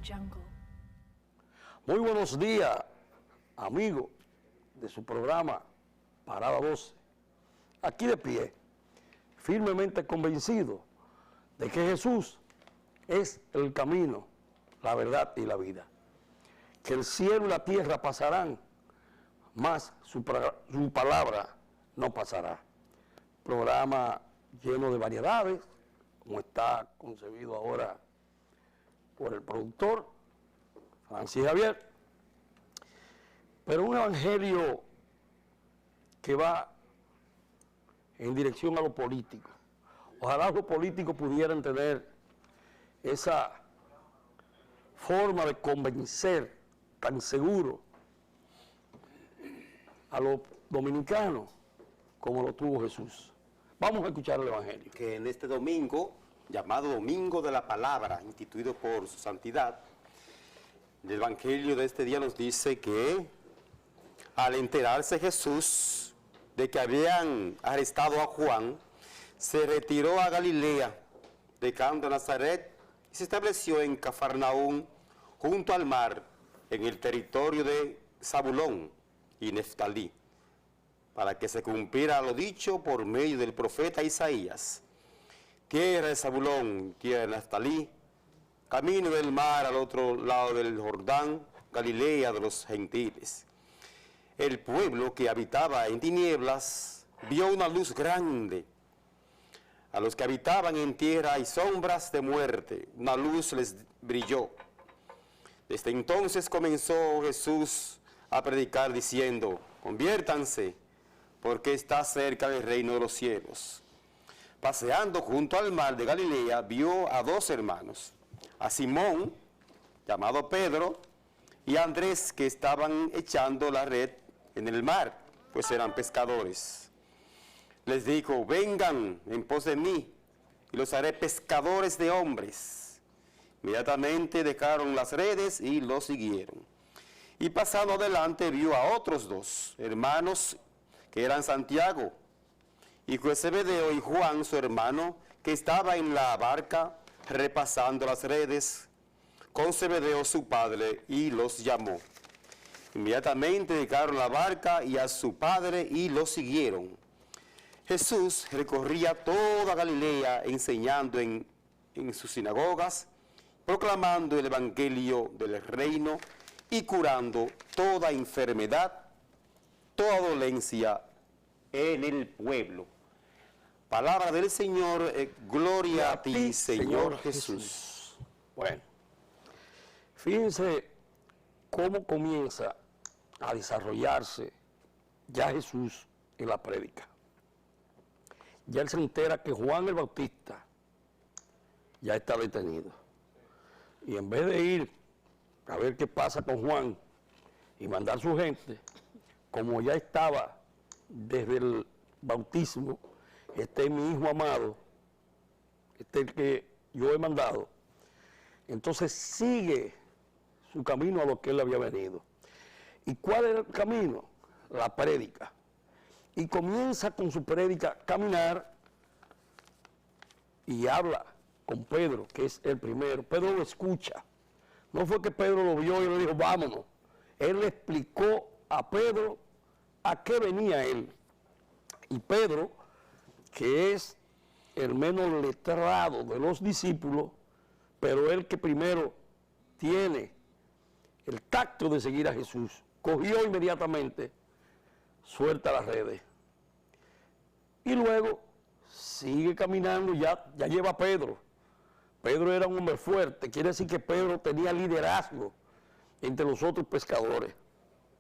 jungle. Muy buenos días, amigos de su programa Parada 12. Aquí de pie, firmemente convencido de que Jesús es el camino, la verdad y la vida. Que el cielo y la tierra pasarán, mas su palabra no pasará. Programa lleno de variedades, como está concebido ahora por el productor, Francis Javier, pero un evangelio que va en dirección a lo político. Ojalá los políticos pudieran tener esa forma de convencer tan seguro a los dominicanos como lo tuvo Jesús. Vamos a escuchar el evangelio. Que en este domingo, llamado Domingo de la Palabra, instituido por su santidad, el evangelio de este día nos dice que al enterarse Jesús de que habían arrestado a Juan, se retiró a Galilea, dejando Nazaret, y se estableció en Cafarnaúm, junto al mar, en el territorio de Zabulón y Neftalí, para que se cumpliera lo dicho por medio del profeta Isaías. Tierra de Zabulón, tierra de Neftalí, camino del mar al otro lado del Jordán, Galilea de los gentiles. El pueblo que habitaba en tinieblas vio una luz grande. A los que habitaban en tierra y sombras de muerte, una luz les brilló. Desde entonces comenzó Jesús a predicar diciendo: conviértanse, porque está cerca del reino de los cielos. Paseando junto al mar de Galilea, vio a dos hermanos, a Simón, llamado Pedro, y a Andrés, que estaban echando la red en el mar, pues eran pescadores. Les dijo: vengan en pos de mí, y los haré pescadores de hombres. Inmediatamente dejaron las redes y los siguieron. Y pasando adelante vio a otros dos hermanos, que eran Santiago, hijo de Zebedeo, y Juan, su hermano, que estaba en la barca repasando las redes con Zebedeo su padre, y los llamó. Inmediatamente dejaron la barca y a su padre y los siguieron. Jesús recorría toda Galilea enseñando en sus sinagogas, proclamando el evangelio del reino y curando toda enfermedad, toda dolencia en el pueblo. Palabra del Señor, gloria a ti, Señor Jesús. Bueno, fíjense cómo comienza a desarrollarse ya Jesús en la prédica. Ya él se entera que Juan el Bautista ya está detenido. Y en vez de ir a ver qué pasa con Juan y mandar su gente, como ya estaba desde el bautismo, este es mi hijo amado, este es el que yo he mandado, entonces sigue su camino a lo que él había venido. ¿Y cuál era el camino? La prédica. Y comienza con su prédica a caminar y habla con Pedro, que es el primero. Pedro lo escucha. No fue que Pedro lo vio y le dijo, vámonos. Él le explicó a Pedro a qué venía él. Y Pedro, que es el menos letrado de los discípulos, pero el que primero tiene el tacto de seguir a Jesús, cogió inmediatamente, suelta las redes. Y luego sigue caminando, ya lleva a Pedro. Pedro era un hombre fuerte, quiere decir que Pedro tenía liderazgo entre los otros pescadores.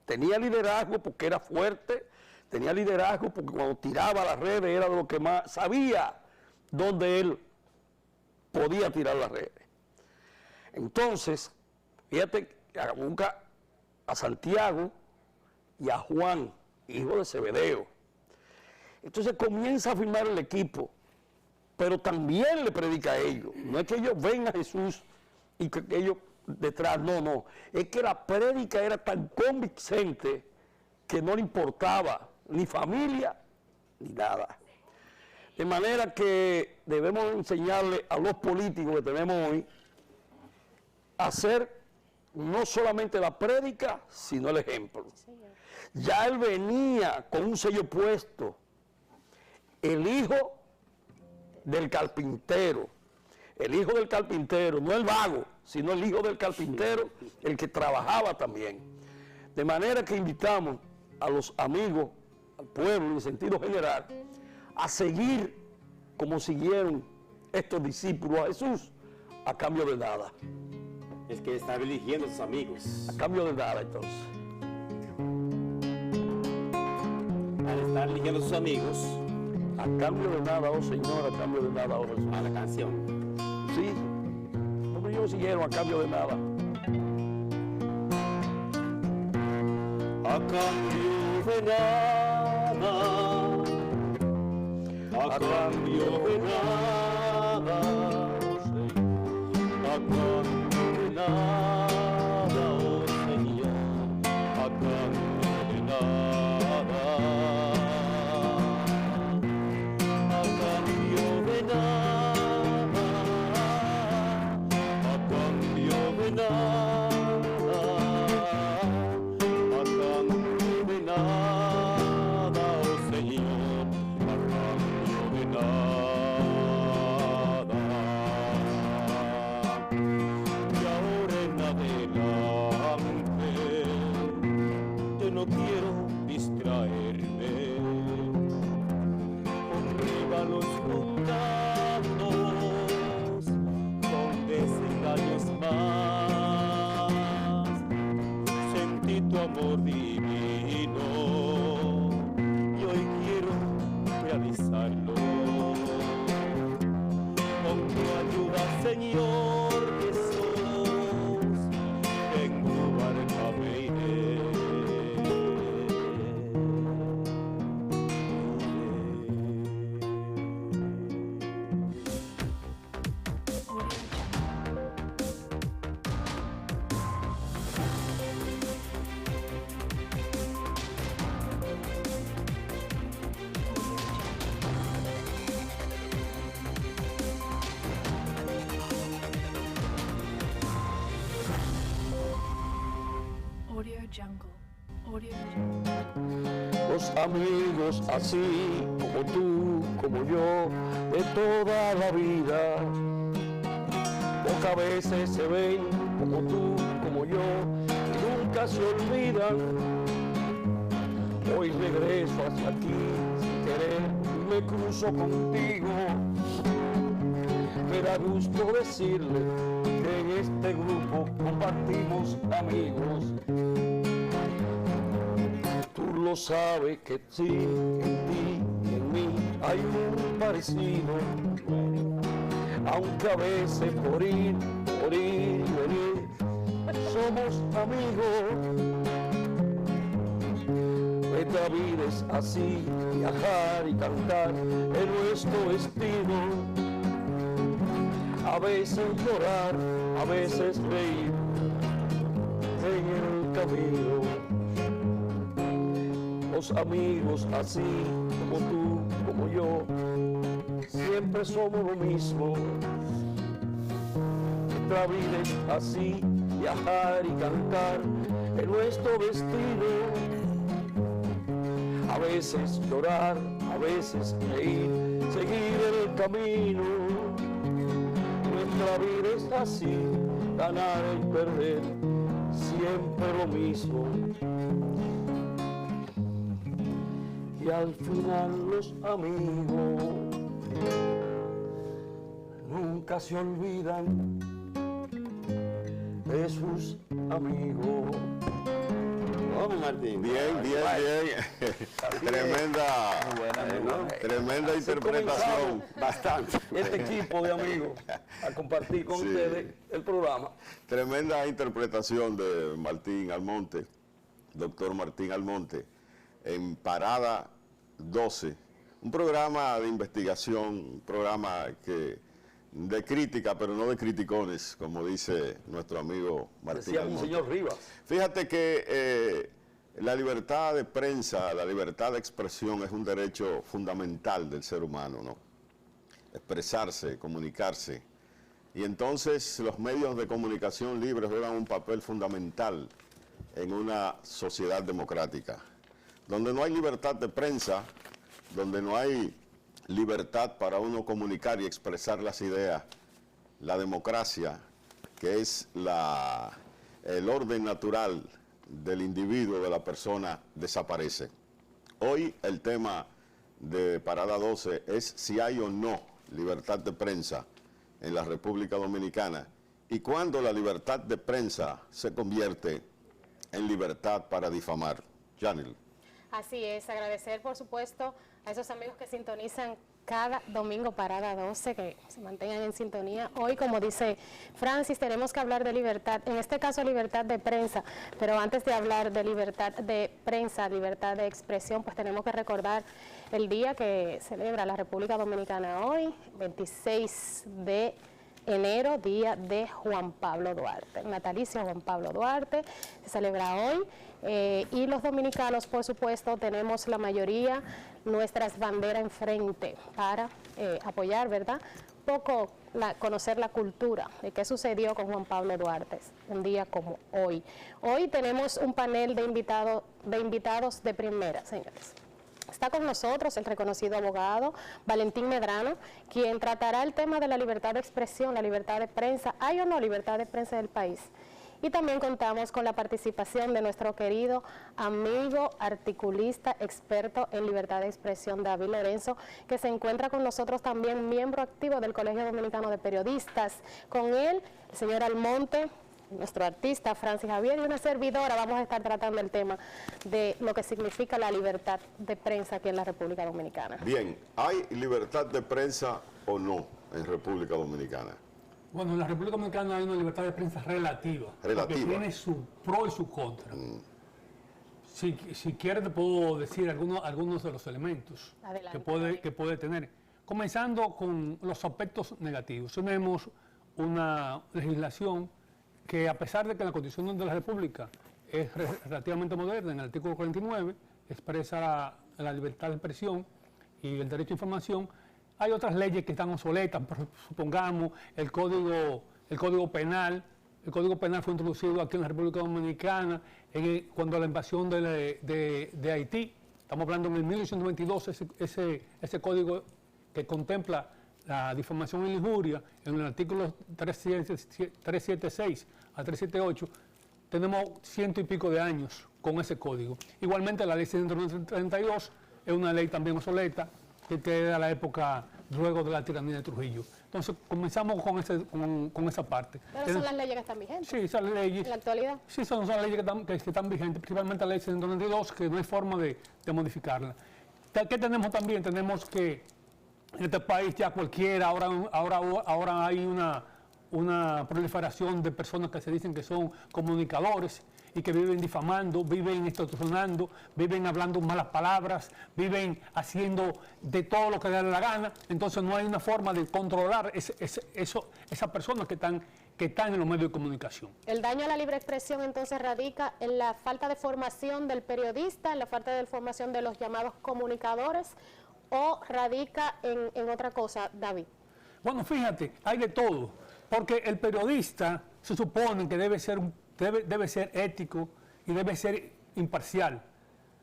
Tenía liderazgo porque era fuerte, tenía liderazgo porque cuando tiraba las redes era de lo que más sabía dónde él podía tirar las redes. Entonces, fíjate que busca a Santiago y a Juan, hijo de Zebedeo. Entonces comienza a firmar el equipo, pero también le predica a ellos. No es que ellos ven a Jesús y que ellos detrás, no. Es que la prédica era tan convincente que no le importaba ni familia ni nada. De manera que debemos enseñarle a los políticos que tenemos hoy hacer no solamente la prédica, sino el ejemplo. Ya él venía con un sello puesto, el hijo del carpintero. El hijo del carpintero, no el vago, sino el hijo del carpintero, el que trabajaba también. De manera que invitamos a los amigos, al pueblo en sentido general, a seguir como siguieron estos discípulos a Jesús, a cambio de nada. Es que estaba eligiendo a sus amigos. A cambio de nada, entonces. Al estar eligiendo a sus amigos, A cambio de nada, oh Señor, a cambio de nada, oh Jesús. a la canción. Sí, los ellos siguieron a cambio de nada. A cambio de nada, a cambio de nada, a cambio de nada, oh Señor, a cambio de nada, a cambio de nada, a cambio de nada. No quiero distraerme con regalos mundanos, con desengaños más. Sentí tu amor divino y hoy quiero realizarlo. Con tu ayuda, Señor Jesús, en tu barca me iré. Audio Jungle. Audio Jungle. Los amigos así como tú, como yo, de toda la vida, pocas veces se ven como tú, como yo, y nunca se olvidan. Hoy regreso hacia aquí sin querer y me cruzo contigo. Me da gusto decirle que en este grupo compartimos amigos. Tú lo sabes que sí, en ti y en mí hay un parecido. Aunque a veces por ir y venir, somos amigos. Nuestra vida es así, viajar y cantar es nuestro destino. A veces llorar, a veces reír en el camino. Los amigos así como tú, como yo, siempre somos lo mismo. Nuestra vida es así, viajar y cantar es nuestro destino. A veces llorar, a veces reír, seguir el camino. Nuestra vida es así, ganar y perder, siempre lo mismo. Y al final los amigos nunca se olvidan de sus amigos. Vamos, Martín. Bien. Tremenda interpretación. Bastante. Este equipo de amigos a compartir con ustedes el programa. Tremenda interpretación de Martín Almonte, doctor Martín Almonte, en Parada 12. Un programa de investigación, un programa de crítica, pero no de criticones, como dice nuestro amigo Martín Decía Almonte. un señor Rivas. Fíjate que la libertad de prensa, la libertad de expresión es un derecho fundamental del ser humano, ¿no? Expresarse, comunicarse, Y entonces los medios de comunicación libres juegan un papel fundamental en una sociedad democrática. Donde no hay libertad de prensa, donde no hay libertad para uno comunicar y expresar las ideas, la democracia, que es el orden natural del individuo, de la persona, desaparece. Hoy el tema de Parada 12 es si hay o no libertad de prensa en la República Dominicana y cuándo la libertad de prensa se convierte en libertad para difamar. Janel. Así es, agradecer por supuesto a esos amigos que sintonizan cada domingo Parada 12, que se mantengan en sintonía. Hoy, como dice Francis, tenemos que hablar de libertad, en este caso libertad de prensa, pero antes de hablar de libertad de prensa, libertad de expresión, pues tenemos que recordar el día que celebra la República Dominicana hoy, 26 de enero, día de Juan Pablo Duarte, natalicio Juan Pablo Duarte, se celebra hoy. Y los dominicanos, por supuesto, tenemos la mayoría nuestras banderas enfrente para apoyar, ¿verdad? Conocer la cultura de qué sucedió con Juan Pablo Duarte, un día como hoy. Hoy tenemos un panel de invitados de primera, señores. Está con nosotros el reconocido abogado Valentín Medrano, quien tratará el tema de la libertad de expresión, la libertad de prensa. ¿Hay o no libertad de prensa del país? Y también contamos con la participación de nuestro querido amigo, articulista, experto en libertad de expresión, David Lorenzo, que se encuentra con nosotros también, miembro activo del Colegio Dominicano de Periodistas. Con él, el señor Almonte, nuestro artista, Francis Javier, y una servidora. Vamos a estar tratando el tema de lo que significa la libertad de prensa aquí en la República Dominicana. Bien, ¿hay libertad de prensa o no en República Dominicana? Bueno, en la República Dominicana hay una libertad de prensa relativa. Relativa. Que tiene su pro y su contra. Si quieres te puedo decir algunos de los elementos que puede tener. Comenzando con los aspectos negativos. Tenemos una legislación que, a pesar de que la Constitución de la República es relativamente moderna, en el artículo 49 expresa la libertad de expresión y el derecho a información, hay otras leyes que están obsoletas, supongamos el Código Penal. El Código Penal fue introducido aquí en la República Dominicana cuando la invasión de Haití. Estamos hablando en el 1822, ese código que contempla la difamación y la injuria, en el artículo 376 a 378, tenemos 100 y pico de años con ese código. Igualmente la ley 132 es una ley también obsoleta, que queda a la época luego de la tiranía de Trujillo. Entonces comenzamos con esa parte. ¿Pero son las leyes que están vigentes? Sí, esas leyes. ¿En la actualidad? Sí, son leyes que están vigentes, principalmente la ley 192, que no hay forma de modificarla. ¿Qué tenemos también? Tenemos que en este país ya cualquiera, ahora hay una proliferación de personas que se dicen que son comunicadores y que viven difamando, viven extorsionando, viven hablando malas palabras, viven haciendo de todo lo que les da la gana. Entonces no hay una forma de controlar esas personas que están en los medios de comunicación. El daño a la libre expresión entonces radica en la falta de formación del periodista, en la falta de formación de los llamados comunicadores, o radica en otra cosa, David. Bueno, fíjate, hay de todo, porque el periodista se supone que debe ser ético y debe ser imparcial,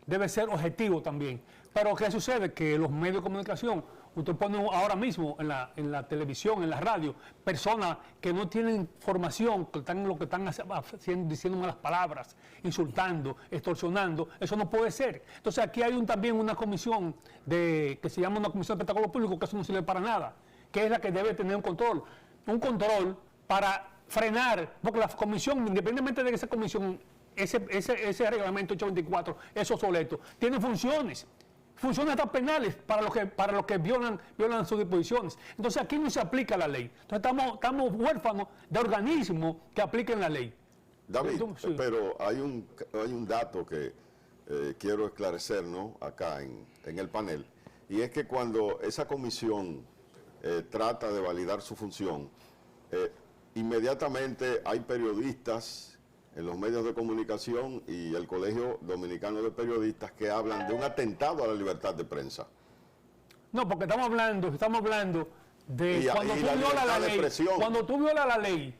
debe ser objetivo también. Pero ¿qué sucede? Que los medios de comunicación, usted pone ahora mismo en la televisión, en la radio, personas que no tienen formación, que están haciendo, diciendo malas palabras, insultando, extorsionando, eso no puede ser. Entonces aquí hay también una comisión que se llama una comisión de espectáculo público, que eso no sirve para nada, que es la que debe tener un control para frenar, porque la comisión, independientemente de que esa comisión, ese reglamento 824 es obsoleto, tiene funciones hasta penales para los que violan sus disposiciones. Entonces aquí no se aplica la ley. Entonces estamos huérfanos de organismos que apliquen la ley. David, sí. Pero hay un dato que quiero esclarecer, ¿no?, acá en el panel, y es que cuando esa comisión trata de validar su función, inmediatamente hay periodistas en los medios de comunicación y el Colegio Dominicano de Periodistas que hablan de un atentado a la libertad de prensa. No, porque estamos hablando Y cuando la tú violas libertad la de ley, expresión. cuando tú violas la ley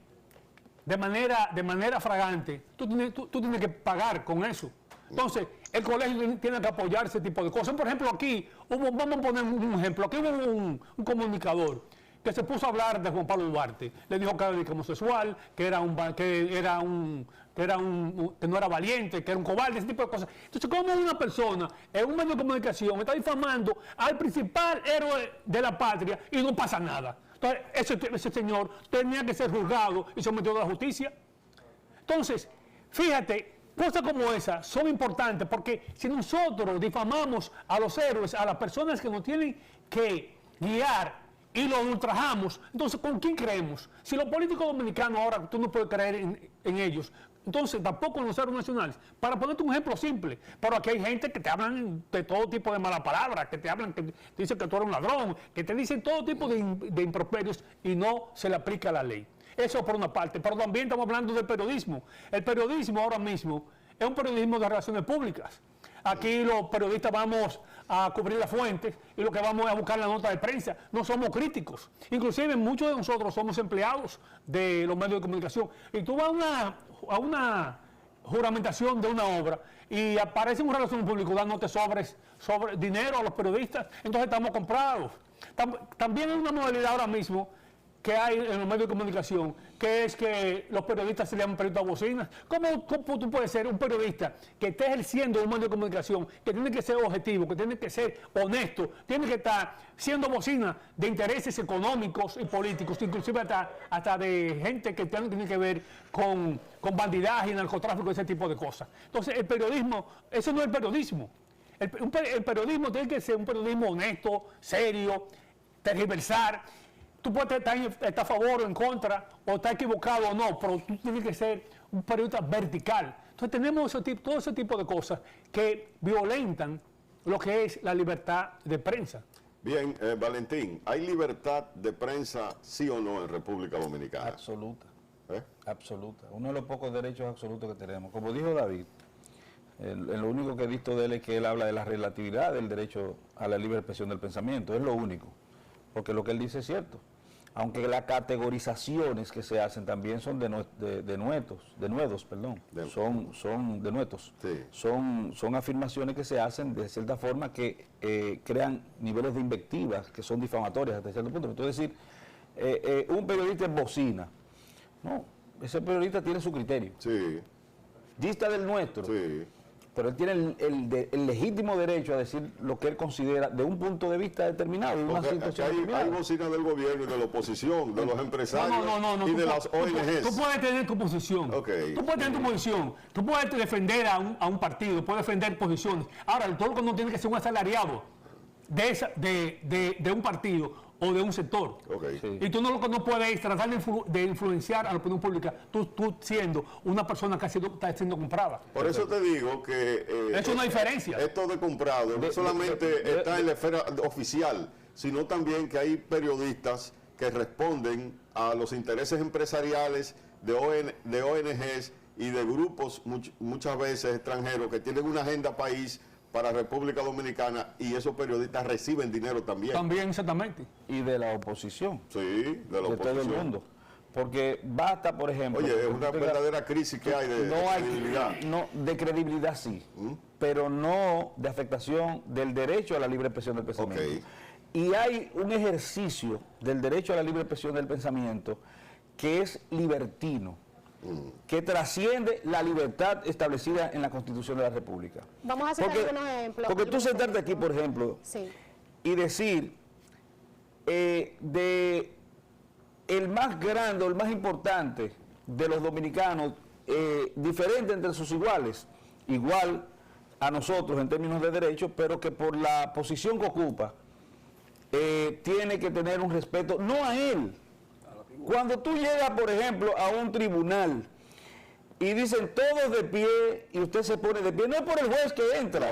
de manera fragante, tú tienes que pagar con eso. Entonces, el colegio tiene que apoyar ese tipo de cosas. Por ejemplo, aquí, vamos a poner un ejemplo, aquí hubo un comunicador que se puso a hablar de Juan Pablo Duarte. Le dijo que era homosexual, que no era valiente, que era un cobarde, ese tipo de cosas. Entonces, ¿cómo una persona en un medio de comunicación está difamando al principal héroe de la patria y no pasa nada? Entonces, ese señor tenía que ser juzgado y sometido a la justicia. Entonces, fíjate, cosas como esas son importantes porque si nosotros difamamos a los héroes, a las personas que nos tienen que guiar y los ultrajamos, entonces ¿con quién creemos? Si los políticos dominicanos ahora tú no puedes creer en ellos, entonces tampoco en los héroes nacionales. Para ponerte un ejemplo simple, pero aquí hay gente que te hablan de todo tipo de malas palabras, que te hablan, que te dicen que tú eres un ladrón, que te dicen todo tipo de improperios y no se le aplica la ley. Eso por una parte, pero también estamos hablando del periodismo. El periodismo ahora mismo es un periodismo de relaciones públicas. Aquí los periodistas vamos a cubrir las fuentes y lo que vamos es a buscar la nota de prensa. No somos críticos. Inclusive muchos de nosotros somos empleados de los medios de comunicación. Y tú vas a una juramentación de una obra y aparece un relación público dándote sobre dinero a los periodistas, entonces estamos comprados. También hay una modalidad ahora mismo que hay en los medios de comunicación, que es que los periodistas se llaman periodistas bocinas. ¿Cómo tú puedes ser un periodista que esté ejerciendo un medio de comunicación, que tiene que ser objetivo, que tiene que ser honesto, tiene que estar siendo bocina de intereses económicos y políticos, inclusive hasta de gente que tiene que ver con bandidaje y narcotráfico, ese tipo de cosas? Entonces, el periodismo, eso no es el periodismo. El periodismo tiene que ser un periodismo honesto, serio, tergiversar. Tú puedes estar a favor o en contra, o estar equivocado o no, pero tú tienes que ser un periodista vertical. Entonces tenemos todo ese tipo de cosas que violentan lo que es la libertad de prensa. Bien, Valentín, ¿hay libertad de prensa sí o no en República Dominicana? Absoluta, ¿Eh? absoluta. Uno de los pocos derechos absolutos que tenemos. Como dijo David, lo único que he visto de él es que él habla de la relatividad del derecho a la libre expresión del pensamiento. Es lo único, porque lo que él dice es cierto. Aunque las categorizaciones que se hacen también son denuedos. Sí. Son afirmaciones que se hacen de cierta forma que crean niveles de invectivas que son difamatorias hasta cierto punto. Entonces, decir, un periodista es bocina. No, ese periodista tiene su criterio. Sí, Dista del nuestro. sí. Pero él tiene el legítimo derecho a decir lo que él considera de un punto de vista determinado, de una Porque situación hay determinada. bocinas del gobierno y de la oposición, de los empresarios No, y de tú las ONGs. Tú puedes tener tu posición. Ok. Tú puedes tener tu posición. Tú puedes defender a un partido, puedes defender posiciones. Ahora, todo lo que no tiene que ser un asalariado de un partido o de un sector. Ok. Sí. Y tú no puedes tratar de influenciar a la opinión pública, tú siendo una persona que está siendo comprada. Por eso te digo que... Es una diferencia. Esto de comprado no solamente está en la esfera oficial, sino también que hay periodistas que responden a los intereses empresariales de ONGs y de grupos muchas veces extranjeros que tienen una agenda país para República Dominicana y esos periodistas reciben dinero también. También, exactamente. Y de la oposición, Sí, de la de todo el oposición. mundo. Porque basta, por ejemplo... Oye, es que una tú tengas- verdadera crisis que hay de credibilidad. No, de credibilidad sí, pero no de afectación del derecho a la libre expresión del pensamiento. Ok. Y hay un ejercicio del derecho a la libre expresión del pensamiento que es libertino, que trasciende la libertad establecida en la Constitución de la República. Vamos a citar algunos ejemplos. Porque tú sentarte aquí, por ejemplo, Sí. y decir de el más grande o el más importante de los dominicanos, diferente entre sus iguales, igual a nosotros en términos de derechos, pero que por la posición que ocupa, tiene que tener un respeto, no a él. Cuando tú llegas, por ejemplo, a un tribunal y dicen todos de pie y usted se pone de pie, no es por el juez que entra.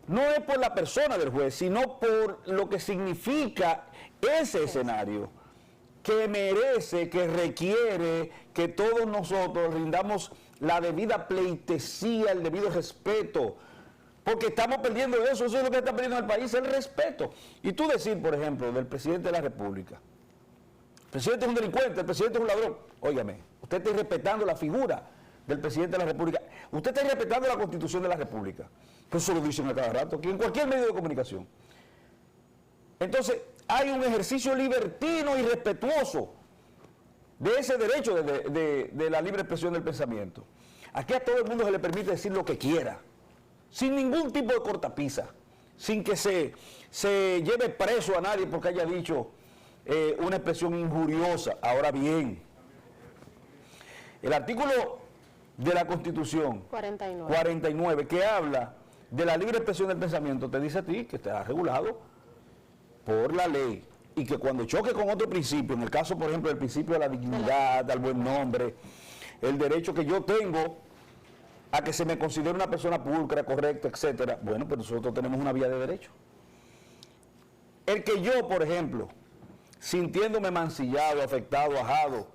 No es por la persona del juez, sino por lo que significa ese escenario, que merece, que requiere que todos nosotros rindamos la debida pleitesía, el debido respeto. Porque estamos perdiendo eso es lo que está perdiendo el país, el respeto. Y tú decir, por ejemplo, del presidente de la República, el presidente es un delincuente, el presidente es un ladrón. Óigame, usted está respetando la figura del presidente de la República, usted está respetando la Constitución de la República. Pues eso lo dicen a cada rato, aquí en cualquier medio de comunicación. Entonces, hay un ejercicio libertino y respetuoso de ese derecho de la libre expresión del pensamiento. Aquí a todo el mundo se le permite decir lo que quiera, sin ningún tipo de cortapisa, sin que se lleve preso a nadie porque haya dicho una expresión injuriosa. Ahora bien, el artículo de la Constitución 49 que habla de la libre expresión del pensamiento te dice a ti que está regulado por la ley y que cuando choque con otro principio, en el caso por ejemplo del principio de la dignidad, del buen nombre, el derecho que yo tengo a que se me considere una persona pulcra, correcta, etcétera, bueno, pues nosotros tenemos una vía de derecho. El que yo, por ejemplo, sintiéndome mancillado, afectado, ajado,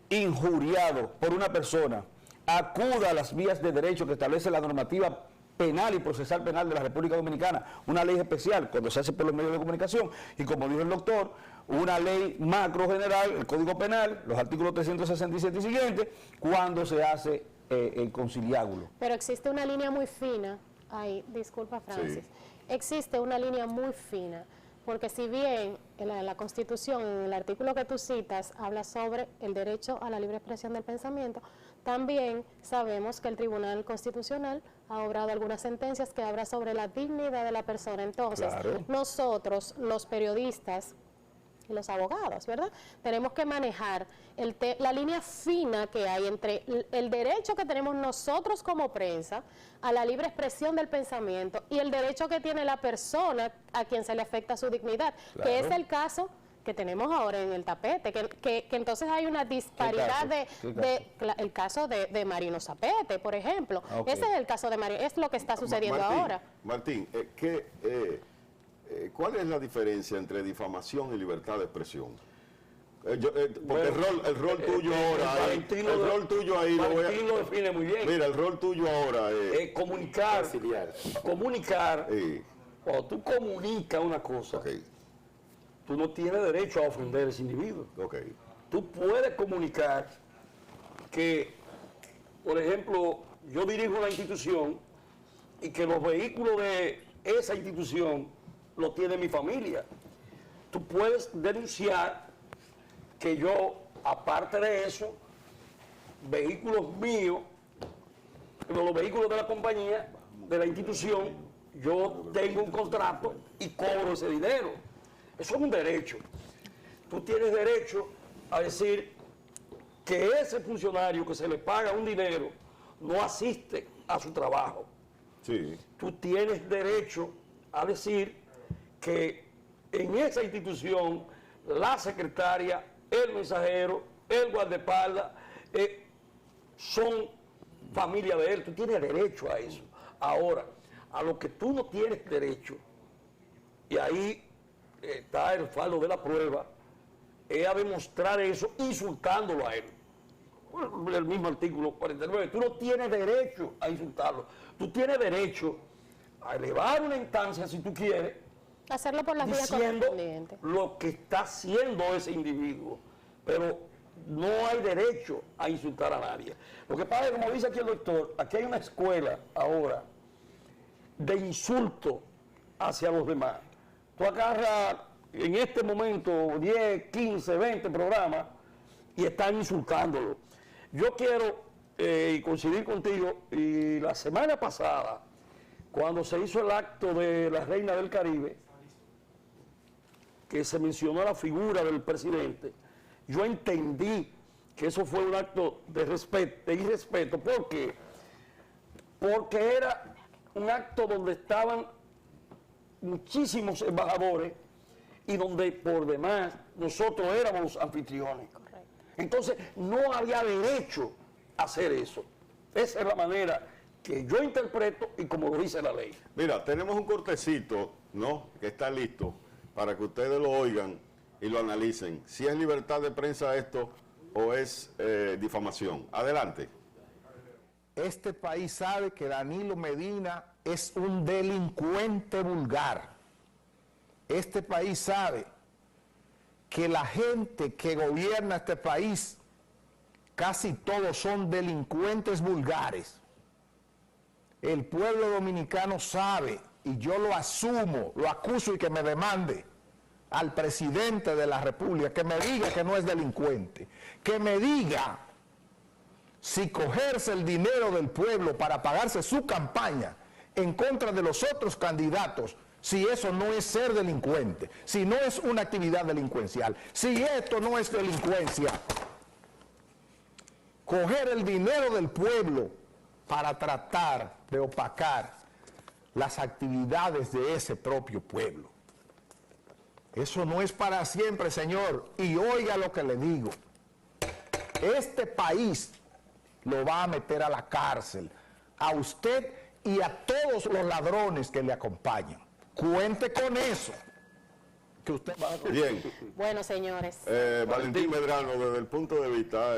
injuriado por una persona, acuda a las vías de derecho que establece la normativa penal y procesal penal de la República Dominicana, una ley especial cuando se hace por los medios de comunicación y como dijo el doctor, una ley macro general, el Código Penal, los artículos 367 y siguientes, cuando se hace el conciliábulo. Pero existe una línea muy fina, ahí, disculpa Francis, Sí. existe una línea muy fina, porque si bien en la Constitución, en el artículo que tú citas, habla sobre el derecho a la libre expresión del pensamiento, también sabemos que el Tribunal Constitucional ha obrado algunas sentencias que hablan sobre la dignidad de la persona. Entonces, Claro. nosotros, los periodistas, y los abogados, ¿verdad? Tenemos que manejar la línea fina que hay entre el derecho que tenemos nosotros como prensa a la libre expresión del pensamiento y el derecho que tiene la persona a quien se le afecta su dignidad, Claro. que es el caso que tenemos ahora en el tapete, que entonces hay una disparidad el caso de Marino Zapete, por ejemplo. Ok. Ese es el caso de Marino, es lo que está sucediendo Martín, ahora. Martín, ¿cuál es la diferencia entre difamación y libertad de expresión? Porque Bueno, el rol tuyo ahora, Valentín el rol tuyo ahí, Valentín lo define muy bien. mira, el rol tuyo ahora es... Comunicar, comunicar, Sí, cuando tú comunicas una cosa, ok, tú no tienes derecho a ofender a ese individuo. ok. Tú puedes comunicar que, por ejemplo, yo dirijo una institución y que los vehículos de esa institución los tiene mi familia. Tú puedes denunciar que yo, aparte de eso, vehículos míos, pero los vehículos de la compañía, de la institución, yo tengo un contrato y cobro ese dinero. Eso es un derecho. Tú tienes derecho a decir que ese funcionario que se le paga un dinero no asiste a su trabajo. Sí, Tú tienes derecho a decir que en esa institución la secretaria, el mensajero, el guardaespaldas son familia de él. Tú tienes derecho a eso. Ahora, a lo que tú no tienes derecho, y ahí está el falo de la prueba, es a demostrar eso insultándolo a él. Bueno, el mismo artículo 49, tú no tienes derecho a insultarlo, tú tienes derecho a elevar una instancia si tú quieres, Hacerlo por las vías diciendo correspondientes. lo que está haciendo ese individuo, pero no hay derecho a insultar a nadie. Lo que pasa es, como dice aquí el doctor, aquí hay una escuela ahora de insulto hacia los demás. Tú agarras en este momento 10, 15, 20 programas y están insultándolo. Yo quiero coincidir contigo, y la semana pasada, cuando se hizo el acto de la Reina del Caribe, que se mencionó la figura del presidente, yo entendí que eso fue un acto de respeto, de irrespeto. ¿Por qué? Porque era un acto donde estaban muchísimos embajadores y donde por demás nosotros éramos los anfitriones. Entonces no había derecho a hacer eso. Esa es la manera que yo interpreto y como lo dice la ley. Mira, tenemos un cortecito, ¿no?, que está listo para que ustedes lo oigan y lo analicen. Si es libertad de prensa esto o es difamación. Adelante. Este país sabe que Danilo Medina es un delincuente vulgar. Este país sabe que la gente que gobierna este país, casi todos son delincuentes vulgares. El pueblo dominicano sabe, y yo lo asumo, lo acuso y que me demande al presidente de la República, que me diga que no es delincuente, que me diga si cogerse el dinero del pueblo para pagarse su campaña en contra de los otros candidatos, si eso no es ser delincuente, si no es una actividad delincuencial, si esto no es delincuencia, coger el dinero del pueblo para tratar de opacar las actividades de ese propio pueblo. Eso no es para siempre, señor, y oiga lo que le digo. Este país lo va a meter a la cárcel, a usted y a todos los ladrones que le acompañan. Cuente con eso, que usted va a... Bien. Bueno, señores. Valentín Medrano, desde el punto de vista...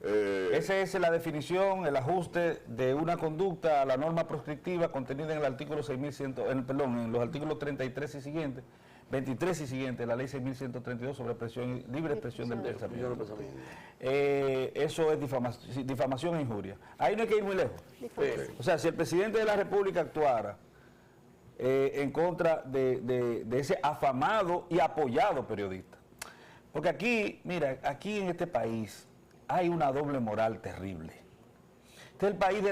Esa es la definición, el ajuste de una conducda a la norma prescriptiva contenida en el artículo 6100, en los artículos 33 y siguientes, 23 y siguientes, la ley 6132 sobre libre expresión del pensamiento. Eso es difamación e injuria. Ahí no hay que ir muy lejos. O sea, si el presidente de la República actuara en contra de ese afamado y apoyado periodista, porque aquí, mira, aquí en este país hay una doble moral terrible. Este es el país de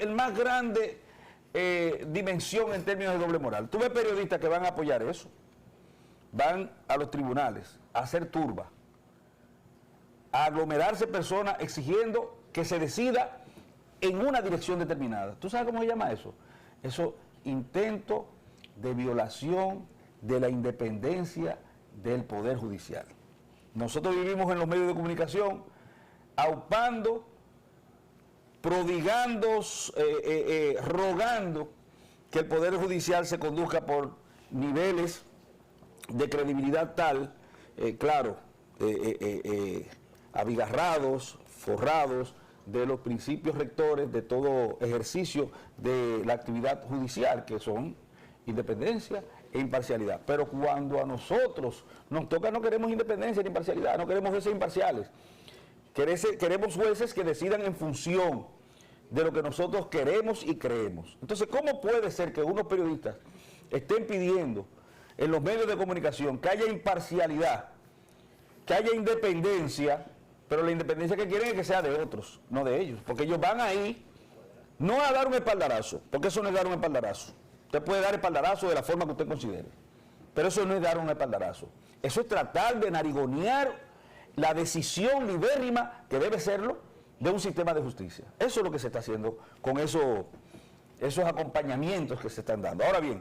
el más grande dimensión en términos de doble moral. Tú ves periodistas que van a apoyar eso, van a los tribunales a hacer turba, a aglomerarse personas exigiendo que se decida en una dirección determinada. ¿Tú sabes cómo se llama eso? Eso, intento de violación de la independencia del Poder Judicial. Nosotros vivimos en los medios de comunicación aupando, prodigando, rogando que el Poder Judicial se conduzca por niveles de credibilidad tal, abigarrados, forrados de los principios rectores de todo ejercicio de la actividad judicial, que son independencia e imparcialidad. Pero cuando a nosotros nos toca, no queremos independencia ni imparcialidad, no queremos jueces imparciales. Queremos jueces que decidan en función de lo que nosotros queremos y creemos. Entonces, ¿cómo puede ser que unos periodistas estén pidiendo en los medios de comunicación que haya imparcialidad, que haya independencia, pero la independencia que quieren es que sea de otros, no de ellos? Porque ellos van ahí no a dar un espaldarazo, porque eso no es dar un espaldarazo. Usted puede dar espaldarazo de la forma que usted considere, pero eso no es dar un espaldarazo. Eso es tratar de narigonear la decisión libérrima, que debe serlo, de un sistema de justicia. Eso es lo que se está haciendo con esos acompañamientos que se están dando. Ahora bien,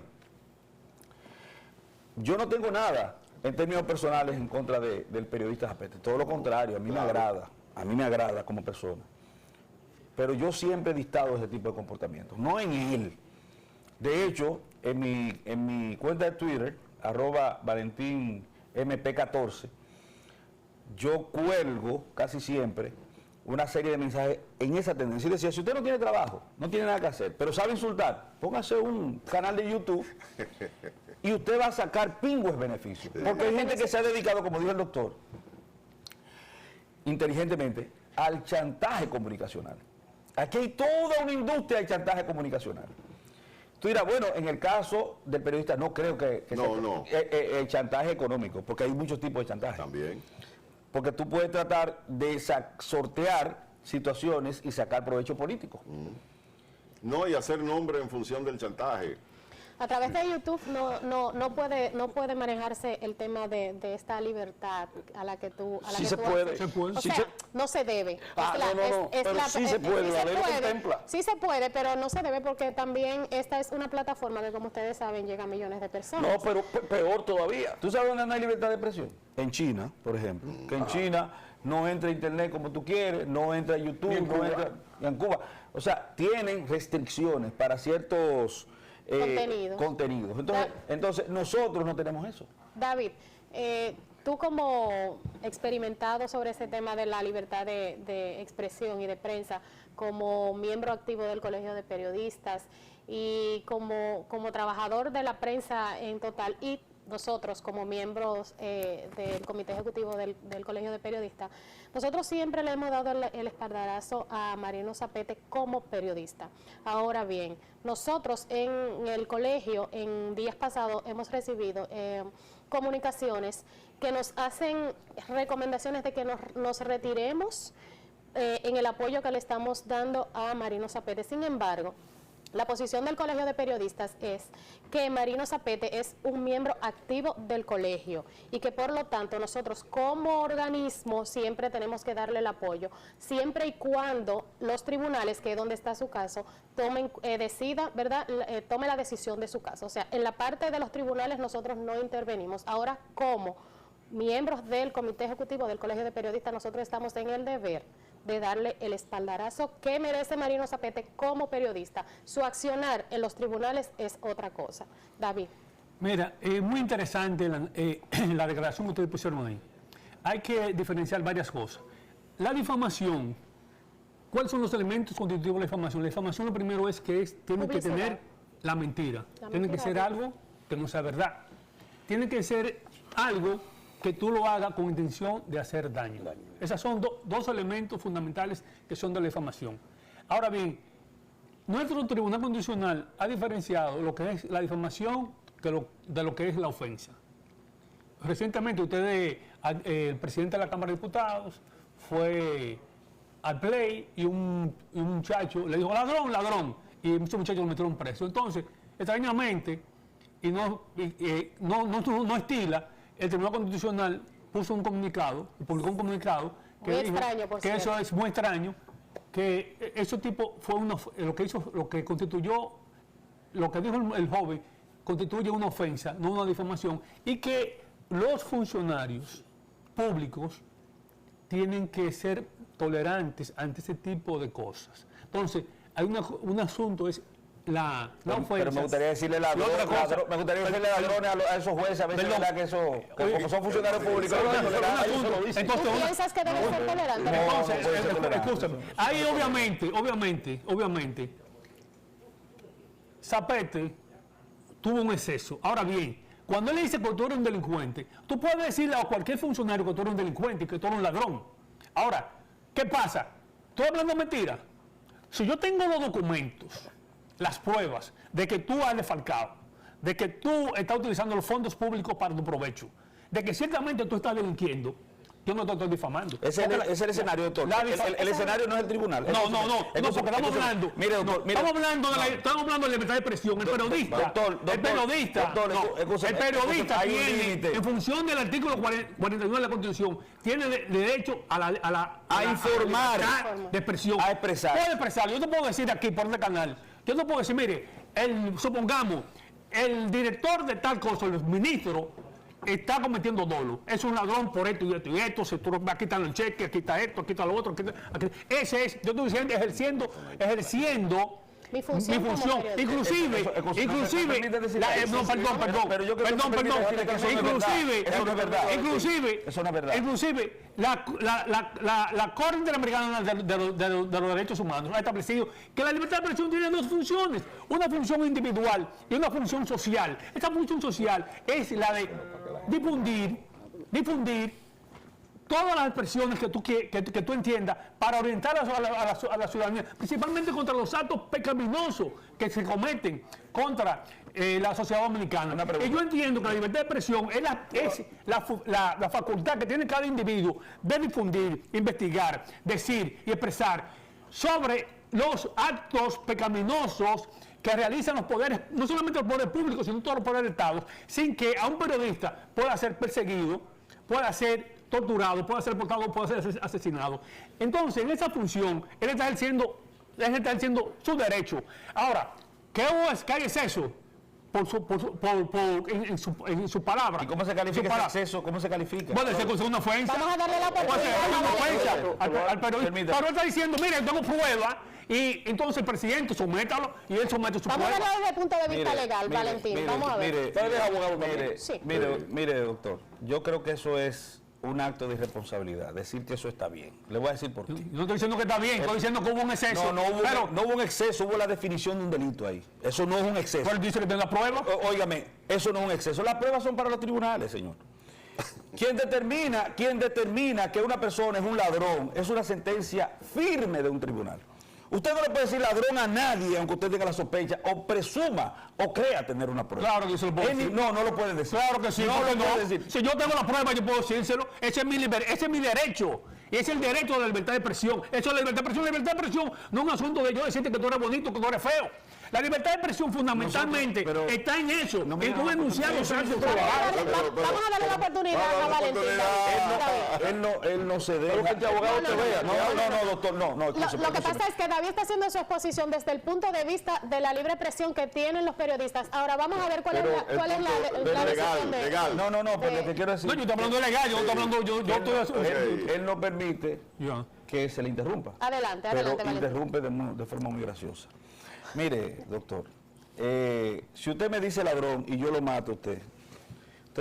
yo no tengo nada en términos personales en contra del periodista Zapete, todo lo contrario, a mí me agrada como persona. Pero yo siempre he distado de ese tipo de comportamientos, no en él. De hecho, en mi cuenta de Twitter, @ValentínMP14, yo cuelgo casi siempre una serie de mensajes en esa tendencia. Y decía, si usted no tiene trabajo, no tiene nada que hacer, pero sabe insultar, póngase un canal de YouTube y usted va a sacar pingües beneficios. Porque hay gente que se ha dedicado, como dijo el doctor, inteligentemente, al chantaje comunicacional. Aquí hay toda una industria de chantaje comunicacional. Tú dirás, bueno, en el caso del periodista no creo que No. El chantaje económico, porque hay muchos tipos de chantaje. También. Porque tú puedes tratar de sortear situaciones y sacar provecho político. No, y hacer nombre en función del chantaje. A través de YouTube no puede manejarse el tema de esta libertad a la que tú Sí se puede. Se puede. O sea, no se debe. Pero sí se puede, la ley lo contempla. Sí se puede, pero no se debe porque también esta es una plataforma que, como ustedes saben, llega a millones de personas. No, pero peor todavía. ¿Tú sabes dónde no hay libertad de expresión? En China, por ejemplo. Que en China no entra internet como tú quieres, no entra YouTube, no entra en Cuba. O sea, tienen restricciones para ciertos contenidos. Entonces, nosotros no tenemos eso. David, tú como experimentado sobre ese tema de la libertad de expresión y de prensa, como miembro activo del Colegio de Periodistas y como trabajador de la prensa en total, y nosotros como miembros del Comité Ejecutivo del Colegio de Periodistas, nosotros siempre le hemos dado el espaldarazo a Marino Zapete como periodista. Ahora bien, nosotros en el colegio en días pasados hemos recibido comunicaciones que nos hacen recomendaciones de que nos retiremos en el apoyo que le estamos dando a Marino Zapete. Sin embargo, la posición del Colegio de Periodistas es que Marino Zapete es un miembro activo del colegio y que por lo tanto nosotros como organismo siempre tenemos que darle el apoyo, siempre y cuando los tribunales, que es donde está su caso, tome la decisión de su caso. O sea, en la parte de los tribunales nosotros no intervenimos. Ahora, como miembros del Comité Ejecutivo del Colegio de Periodistas, nosotros estamos en el deber de darle el espaldarazo que merece Marino Zapete como periodista. Su accionar en los tribunales es otra cosa. David. Mira, muy interesante la declaración que ustedes pusieron ahí. Hay que diferenciar varias cosas. La difamación, ¿cuáles son los elementos constitutivos de la difamación? La difamación lo primero es que tiene que tener la mentira. Tiene que ser algo que no sea verdad. Tiene que ser algo que tú lo hagas con intención de hacer daño. Esos son dos elementos fundamentales que son de la difamación. Ahora bien, nuestro Tribunal Constitucional ha diferenciado lo que es la difamación de lo que es la ofensa. Recientemente el presidente de la Cámara de Diputados fue al play y un muchacho le dijo ladrón, ladrón, y muchos muchachos lo metieron preso. Entonces, extrañamente, y no estila, el Tribunal Constitucional puso un comunicado, publicó un comunicado que dijo que eso es muy extraño, que ese tipo fue lo que constituyó, lo que dijo el joven, constituye una ofensa, no una difamación, y que los funcionarios públicos tienen que ser tolerantes ante ese tipo de cosas. Entonces, hay un asunto, es la ofensa. Pero me gustaría decirle ladrones a esos jueces, a veces verdad que como son funcionarios públicos. ¿Tú piensas que deben ser tolerantes? Entonces, escúchame, ahí obviamente, Zapete tuvo un exceso. Ahora bien, cuando él le dice que tú eres un delincuente, tú puedes decirle a cualquier funcionario que tú eres un delincuente y que tú eres un ladrón. Ahora, ¿qué pasa? ¿Estoy hablando mentira? Si yo tengo los documentos, las pruebas de que tú has defalcado, de que tú estás utilizando los fondos públicos para tu provecho, de que ciertamente tú estás delinquiendo, yo no te estoy difamando. Ese es el escenario, doctor. El escenario no es el tribunal. No, porque estamos hablando. Mire, doctor, estamos hablando de libertad de expresión. El periodista tiene, en función del artículo 49 de la Constitución, tiene derecho a informar, de expresión. A expresar. Puede expresar. Yo te puedo decir aquí por este canal, yo te puedo decir, mire, supongamos, el director de tal cosa, el ministro, está cometiendo dolo. Es un ladrón por esto y esto y esto. Aquí está el cheque, aquí está esto, aquí está lo otro. Ese es, yo estoy diciendo, ejerciendo mi función. Inclusive, la Corte Interamericana de los Derechos Humanos ha establecido que la libertad de expresión tiene dos funciones, una función individual y una función social. Esta función social es la de difundir todas las expresiones que tú entiendas para orientar a la ciudadanía, principalmente contra los actos pecaminosos que se cometen contra la sociedad dominicana. Y yo entiendo que la libertad de expresión es la facultad que tiene cada individuo de difundir, investigar, decir y expresar sobre los actos pecaminosos que realizan los poderes, no solamente los poderes públicos, sino todos los poderes del Estado, sin que a un periodista pueda ser perseguido, pueda ser torturado, puede ser deportado, puede ser asesinado. Entonces, en esa función, él está ejerciendo su derecho. Ahora, ¿qué hay exceso? en su palabra. ¿Y cómo se califica ese exceso? ¿Cómo se califica? Bueno, esa es una ofensa. Vamos a darle la Puede ser una ofensa al periodista. Permítame. Pero él está diciendo, mire, tengo pruebas, y entonces el presidente sométalo, y él somete su Vamos a prueba. verlo desde el punto de vista legal, Valentín. Vamos a ver. Sí. Mire, doctor, yo creo que eso es un acto de irresponsabilidad, decir que eso está bien. Le voy a decir por qué. Yo no estoy diciendo que está bien, estoy diciendo que hubo un exceso. No hubo un exceso, hubo la definición de un delito ahí. Eso no es un exceso. Pero él dice que tiene la prueba. Óigame, eso no es un exceso. Las pruebas son para los tribunales, señor. Quien determina que una persona es un ladrón es una sentencia firme de un tribunal. Usted no le puede decir ladrón a nadie, aunque usted tenga la sospecha, o presuma, o crea tener una prueba. Claro que se lo puedo decir. No lo puede decir. Claro que sí, no porque lo puede decir. Si yo tengo la prueba, yo puedo decírselo. Ese es mi derecho. Y ese es el derecho de la libertad de expresión. Eso es la libertad de expresión. La libertad de expresión no es un asunto de yo decirte que tú eres bonito, que tú eres feo. La libertad de expresión fundamentalmente está en eso, en tú denunciar los actos probados. Vamos a darle la oportunidad a Valentín. Él no se deja. que este abogado te vea. No, doctor, no. Lo que pasa es que David está haciendo su exposición desde el punto de vista de la libre expresión que tienen los periodistas. Ahora vamos a ver cuál es la decisión de... legal. No, pero lo que quiero decir... No, yo estoy hablando de legal, yo estoy hablando... Él no permite Ya. que se le interrumpa. Adelante, pero Valentín. interrumpe de forma muy graciosa. Mire, doctor, si usted me dice ladrón y yo lo mato a usted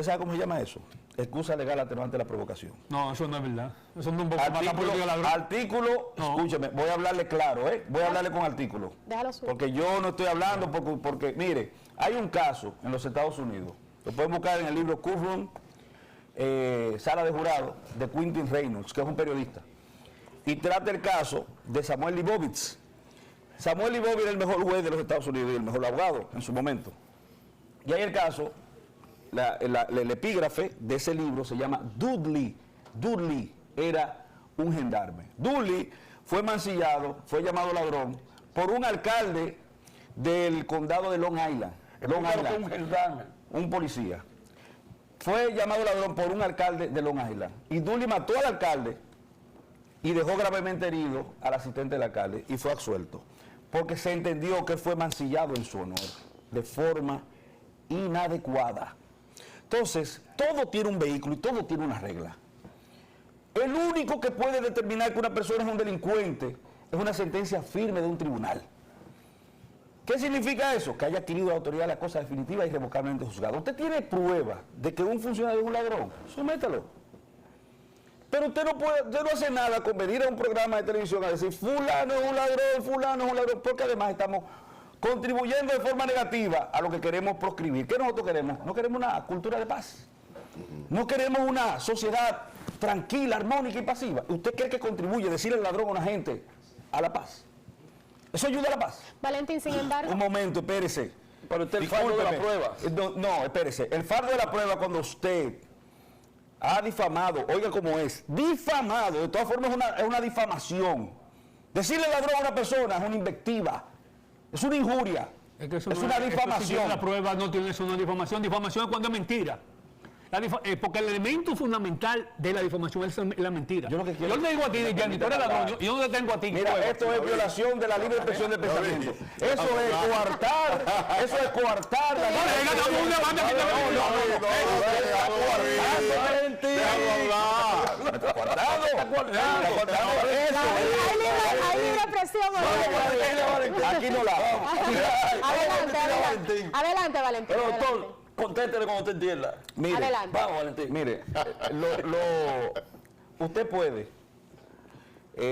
sabe cómo se llama eso? Excusa legal atenuante de la provocación. No, eso no es verdad. Eso no es un Artículo, No. escúcheme, voy a hablarle claro, voy a hablarle con artículo. Déjalo suyo. Porque yo no estoy hablando, porque mire, hay un caso en los Estados Unidos, lo pueden buscar en el libro Courtroom, Sala de Jurado, de Quentin Reynolds, que es un periodista, y trata el caso de Samuel Leibovitz. Samuel Leibovitz era el mejor juez de los Estados Unidos y el mejor abogado en su momento. Y hay el caso, el epígrafe de ese libro se llama Dudley. Dudley era un gendarme. Dudley fue mancillado, fue llamado ladrón por un alcalde del condado de Long Island. Un gendarme. Un policía. Fue llamado ladrón por un alcalde de Long Island. Y Dudley mató al alcalde y dejó gravemente herido al asistente del alcalde y fue absuelto. Porque se entendió que fue mancillado en su honor, de forma inadecuada. Entonces, todo tiene un vehículo y todo tiene una regla. El único que puede determinar que una persona es un delincuente es una sentencia firme de un tribunal. ¿Qué significa eso? Que haya adquirido la autoridad de la cosa definitiva y irrevocablemente juzgada. Usted tiene prueba de que un funcionario es un ladrón, sométalo. Pero usted no hace nada con venir a un programa de televisión a decir fulano es un ladrón, porque además estamos contribuyendo de forma negativa a lo que queremos proscribir. ¿Qué nosotros queremos? No queremos una cultura de paz. No queremos una sociedad tranquila, armónica y pasiva. ¿Usted cree que contribuye decirle ladrón a una gente a la paz? ¿Eso ayuda a la paz? Valentín, sin embargo... Un momento, espérese. Pero usted el fardo de la prueba. No, espérese. El fardo de la prueba cuando usted ha difamado, oiga cómo es, difamado, de todas formas es una difamación. Decirle ladrón a una persona es una invectiva, es una injuria, es una difamación. La prueba no tiene eso, una difamación. Difamación es cuando es mentira. Porque el elemento fundamental de la difamación es la mentira. Yo le digo a ti, Gianni, tú eres ladrón, yo no le tengo a ti. Mira, esto es violación de la libre expresión del pensamiento. Eso es coartar, Hay libre expresión. Aquí no la. Adelante, Valentín. Pero doctor, contéstele cuando usted entienda. Mire, Adelante. Vamos, Valentín. Mire, usted puede,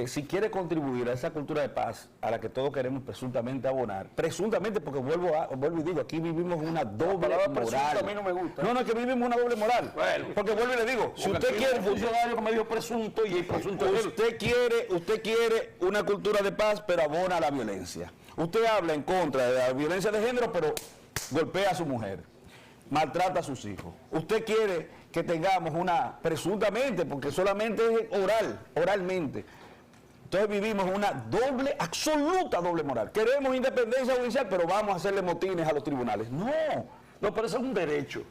si quiere contribuir a esa cultura de paz a la que todos queremos presuntamente abonar, presuntamente porque vuelvo y digo, aquí vivimos una doble moral. A mí no me gusta. No, es que vivimos una doble moral. Bueno. Porque vuelvo y le digo, si usted quiere un funcionario que me dijo presunto y el presunto es él. usted quiere una cultura de paz, pero abona a la violencia. Usted habla en contra de la violencia de género, pero golpea a su mujer, maltrata a sus hijos. Usted quiere que tengamos una, presuntamente, porque solamente es oralmente. Entonces vivimos una absoluta doble moral. Queremos independencia judicial, pero vamos a hacerle motines a los tribunales. No, No, pero eso es un derecho.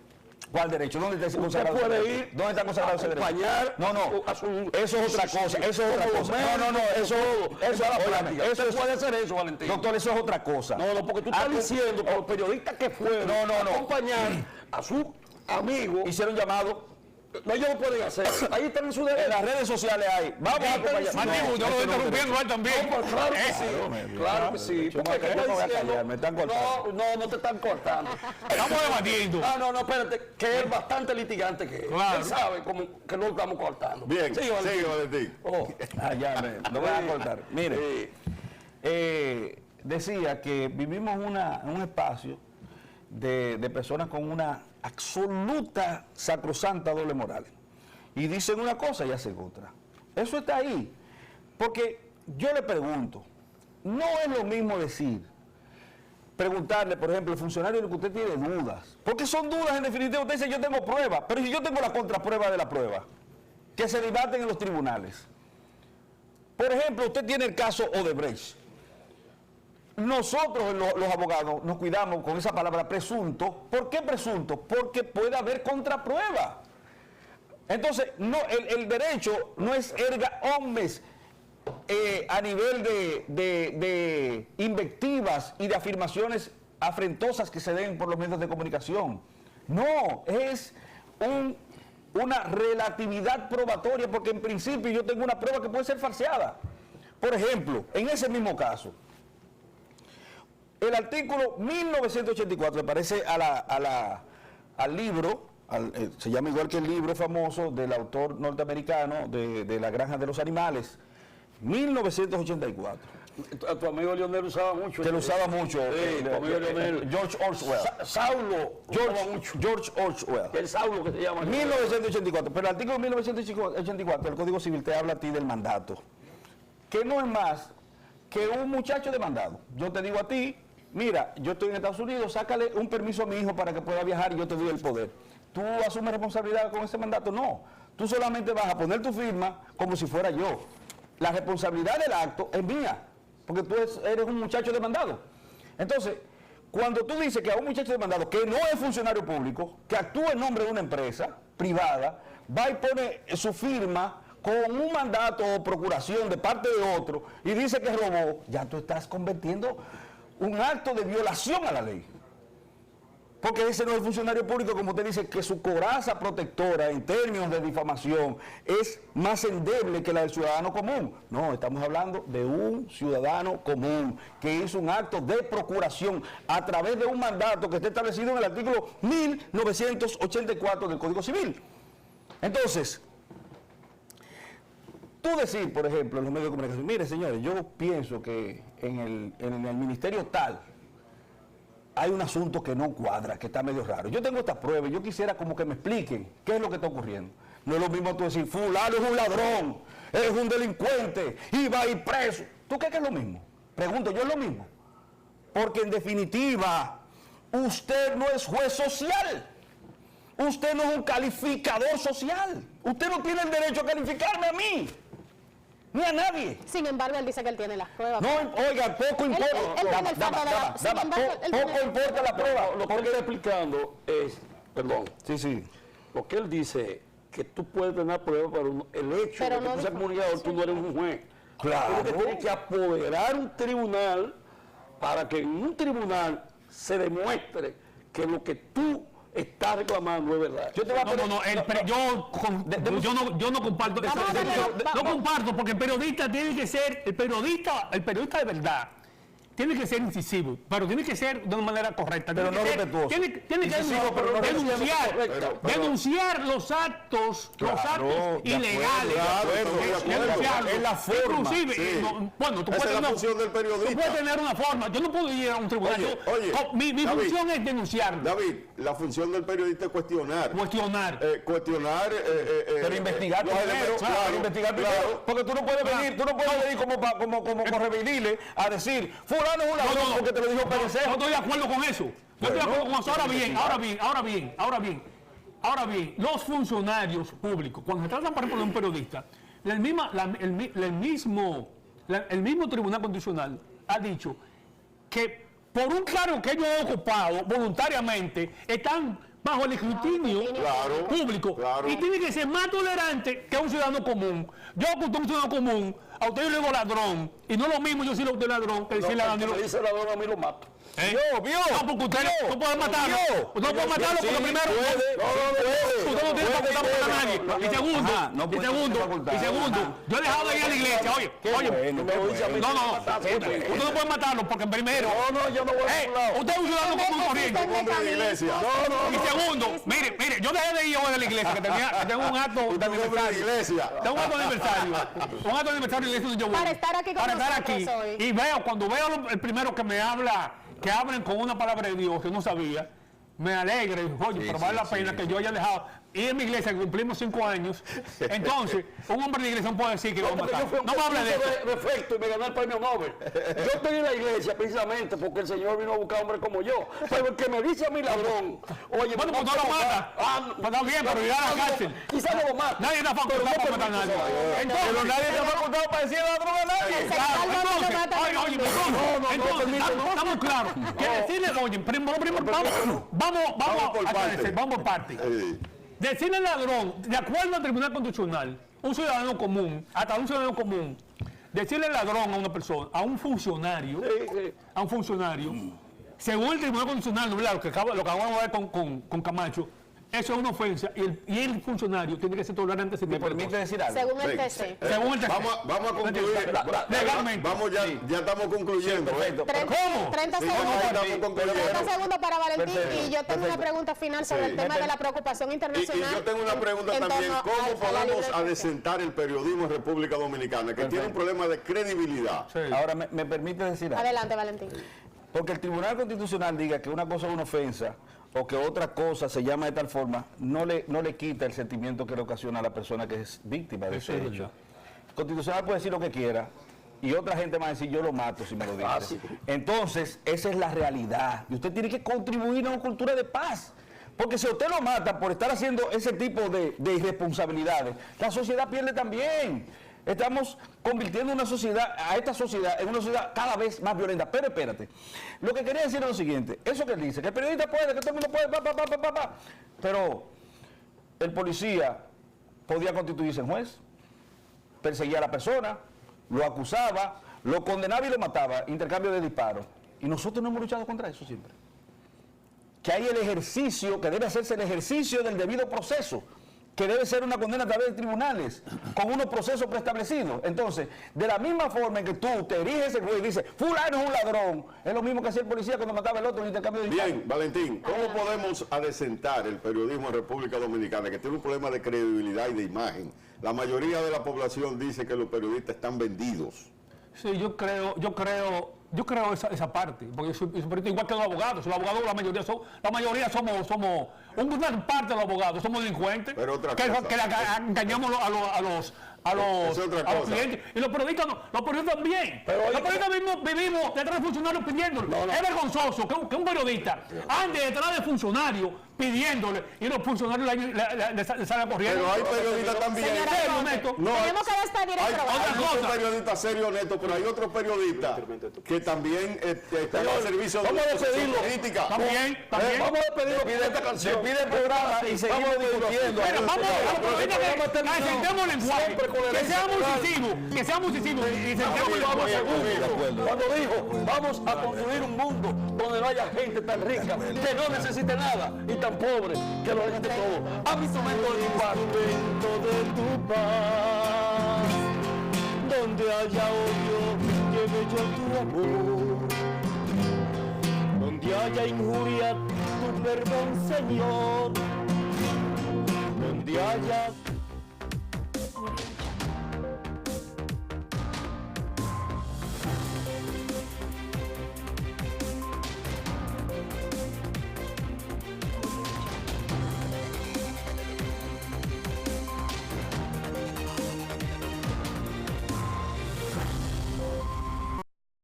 ¿Cuál derecho? ¿Dónde está Usted consagrado ese puede derecho? ir ¿Dónde está consagrado ese derecho? acompañar No, no, a su- eso es otra cosa, eso es otra como cosa. médico, No, eso a la óigame, práctica. eso Usted puede hacer eso, Valentín. Doctor, eso es otra cosa. No, no, porque tú estás diciendo que los periodistas que fueron No, no, no. a acompañar a su amigo, Hicieron llamado. no, ellos lo pueden hacer. Ahí están en su En derecho. las redes sociales hay. Vamos a acompañar. Martín, yo lo estoy interrumpiendo a él también. No, pues claro que sí. Claro que sí. Yo Porque me está voy a diciendo- callar, me están cortando. No te están cortando. Estamos debatiendo. No, espérate, que es bastante litigante que es. Claro. Él sabe como que no lo estamos cortando. Bien, Sí, Valentín. sigue, Valentín. Oh. No voy a cortar. Mire, Sí. decía que vivimos en un espacio de personas con una absoluta sacrosanta doble moral. Y dicen una cosa y hacen otra. Eso está ahí. Porque yo le pregunto, no es lo mismo preguntarle, por ejemplo, al funcionario que usted tiene dudas. Porque son dudas, en definitiva, usted dice, yo tengo pruebas, pero si yo tengo la contraprueba de la prueba, que se debaten en los tribunales. Por ejemplo, usted tiene el caso Odebrecht. Nosotros, los abogados, nos cuidamos con esa palabra presunto. ¿Por qué presunto? Porque puede haber contraprueba. Entonces, no, el derecho no es erga omnes a nivel de invectivas y de afirmaciones afrentosas que se den por los medios de comunicación. No, es una relatividad probatoria, porque en principio yo tengo una prueba que puede ser falseada. Por ejemplo, en ese mismo caso, el artículo 1984, me parece al libro, se llama igual que el libro famoso del autor norteamericano de La Granja de los Animales, 1984. A tu amigo Leonel usaba mucho. Que lo usaba mucho. Sí, tu amigo Leonel. George Orwell. Saulo usaba mucho. George Orwell. El Saulo que se llama. 1984. Pero el artículo 1984 del Código Civil te habla a ti del mandato. Que no es más que un muchacho demandado. Yo te digo a ti, mira, yo estoy en Estados Unidos, sácale un permiso a mi hijo para que pueda viajar y yo te doy el poder. ¿Tú asumes responsabilidad con ese mandato? No. Tú solamente vas a poner tu firma como si fuera yo. La responsabilidad del acto es mía, porque tú eres un muchacho demandado. Entonces, cuando tú dices que a un muchacho demandado que no es funcionario público, que actúa en nombre de una empresa privada, va y pone su firma con un mandato o procuración de parte de otro y dice que robó, ya tú estás convirtiendo un acto de violación a la ley. Porque ese no es el funcionario público, como usted dice, que su coraza protectora en términos de difamación es más endeble que la del ciudadano común. No, estamos hablando de un ciudadano común que hizo un acto de procuración a través de un mandato que está establecido en el artículo 1984 del Código Civil. Entonces, tú decir, por ejemplo, en los medios de comunicación, mire señores, yo pienso que en el ministerio tal, hay un asunto que no cuadra, que está medio raro. Yo tengo estas pruebas, yo quisiera como que me expliquen qué es lo que está ocurriendo. No es lo mismo tú decir, fulano es un ladrón, es un delincuente, y va a ir preso. ¿Tú crees que es lo mismo? Pregunto, yo es lo mismo. Porque en definitiva, usted no es juez social. Usted no es un calificador social. Usted no tiene el derecho a calificarme a mí. Ni a nadie. Sin embargo, él dice que él tiene las pruebas. No, oiga, poco importa. él tiene el fondo de la- sin embargo, él Poco tiene- importa la prueba. Lo que él está explicando es, perdón, Sí. lo que él dice, que tú puedes tener pruebas, pero el hecho Pero de que no tú seas comunicador, tú no eres un juez. Claro. Tú que tienes que apoderar un tribunal para que en un tribunal se demuestre que lo que tú estás reclamando es verdad. Yo te voy a poner... Yo no comparto Vamos a darle- no comparto, porque el periodista tiene que ser, el periodista de verdad, tiene que ser incisivo, pero tiene que ser de una manera correcta. Pero Tiene no que ser- respetuoso. Tiene que Incisivo, pero no denunciar, respetuoso. denunciar los actos ilegales. Denunciarlos. Es la forma. Inclusive, Sí. bueno, tú Esa puedes es la tener- función del periodista. Tú puedes tener una forma. Yo no puedo ir a un tribunal. Oye, Mi David, función es denunciarlo, David, la función del periodista es cuestionar. cuestionar. Cuestionar. Pero investigar los primero, elementos, claro, claro, investigar primero, claro. porque tú no puedes venir, como correveidile a decir, fulano es un ladrón porque te lo dijo Perecer. No estoy de acuerdo con eso. No estoy de acuerdo con eso. Ahora bien, los funcionarios públicos, cuando se trata, por ejemplo, de un periodista, el mismo Tribunal Constitucional ha dicho que por un cargo que ellos han ocupado voluntariamente, están bajo el escrutinio Claro, público. claro. Y tiene que ser más tolerante que un ciudadano común. Yo, que usted es un ciudadano común, a usted yo le digo ladrón, y no es lo mismo yo decirle a usted ladrón que decirle a Si Danilo. me dice ladrón, a mí lo mato. ¿Vio? No, porque usted no puede matarlo. Usted no puede matarlo porque primero. Usted no tiene facultad para matar a nadie. Y segundo, yo he dejado de ir a la iglesia. Oye, usted no puede matarlo porque primero. No, yo no voy a ningún lado. Usted es un ciudadano común corriente. Hombre de iglesia. Y segundo, mire, yo dejé de ir hoy de la iglesia, que tengo un acto de Hombre de aniversario. iglesia. Tengo un acto de aniversario. Un acto de aniversario de la iglesia donde yo voy. Para estar aquí con Para estar nosotros aquí. hoy. Y cuando veo el primero que me habla, que hablen con una palabra de Dios que no sabía, me alegra. Y, oye, pero vale la pena que yo haya dejado. Y en mi iglesia, que cumplimos 5 años, entonces, un hombre de iglesia no puede decir que lo va a Porque yo matar. fui a un No me hable de eso. defecto y me gané el premio Nobel. Yo estoy en la iglesia precisamente porque el Señor vino a buscar hombres como yo. Pero el que me dice a mí ladrón, oye, Bueno, pues no lo mata. Pues está bien, pero irá a la cárcel. Quizás no lo mata. Nadie está facultado para matar a nadie. Pero nadie está facultado para decir ladrón a nadie. Estamos claros. Que decirle, oye, vamos por parte. Decirle Ladrón, de acuerdo al Tribunal Constitucional, un ciudadano común, hasta un ciudadano común, decirle ladrón a una persona, a un funcionario, según el Tribunal Constitucional, ¿no? Lo que acabamos de ver con Camacho, eso es una ofensa y el funcionario tiene que ser tolerante a ese ¿Me tipo de permite cosas. decir algo? Según el Sí. TC. Según el TC. Vamos a concluir. Legalmente. Vamos, ya estamos concluyendo. Perfecto. 30 Sí, segundos. estamos concluyendo. 30 segundos para Valentín Perfecto, y yo tengo una pregunta final sobre el tema de la preocupación Y internacional. yo tengo una pregunta en también, torno ¿cómo a la podemos libre expresión? adecentar el periodismo en República Dominicana, que tiene un problema de credibilidad? Ahora, ¿me permite decir algo? Adelante, Valentín. Porque el Tribunal Constitucional diga que una cosa es una ofensa o que otra cosa se llama de tal forma, no le quita el sentimiento que le ocasiona a la persona que es víctima de ese hecho. El Constitucional puede decir lo que quiera y otra gente va a decir yo lo mato si me lo dice. Entonces, esa es la realidad. Y usted tiene que contribuir a una cultura de paz. Porque si usted lo mata por estar haciendo ese tipo de irresponsabilidades, la sociedad pierde también. Estamos convirtiendo a esta sociedad en una sociedad cada vez más violenta. Pero espérate, lo que quería decir es lo siguiente, eso que él dice, que el periodista puede, que todo el mundo puede, pero el policía podía constituirse en juez, perseguía a la persona, lo acusaba, lo condenaba y lo mataba, intercambio de disparos. Y nosotros no hemos luchado contra eso siempre. Que hay el ejercicio, que debe hacerse el ejercicio del debido proceso, que debe ser una condena a través de tribunales, con unos procesos preestablecidos. Entonces, de la misma forma en que tú te eriges el juez y dices, fulano es un ladrón, es lo mismo que hacía el policía cuando mataba al otro en intercambio de disparos. Bien, Valentín, ¿cómo podemos adecentar el periodismo en República Dominicana, que tiene un problema de credibilidad y de imagen? La mayoría de la población dice que los periodistas están vendidos. Sí, yo creo esa parte, porque yo soy periodista igual que los abogados. Los abogados, la mayoría somos una parte de los abogados somos delincuentes, Pero otra que cosa. engañamos a los clientes. Y los periodistas también. Los periodistas vivimos detrás de funcionarios pidiéndole. Es vergonzoso que un periodista ande detrás de funcionarios pidiéndole y los funcionarios le salen corriendo. Pero hay periodistas también. Señora ¿En serio, Conde, Neto? No, tenemos que despedir el programa. Hay muchos cosa. periodistas serios, honestos, pero hay otros periodistas que también están al servicio de vamos a la oposición despedirlo. política. También. Vamos a despedirlo con esta canción. Despide el programa y seguimos discutiendo. Mira, vamos a los periodistas que asentemos el lenguaje, que seamos incisivos y sentemos el lenguaje. Cuando dijo, vamos a construir un mundo donde no haya gente tan rica, que no necesite nada, y tan pobre, que lo necesite todo. A mi instrumento de tu paz. de tu paz, donde haya odio, lleve yo tu amor, donde haya injuria, tu perdón, Señor, donde haya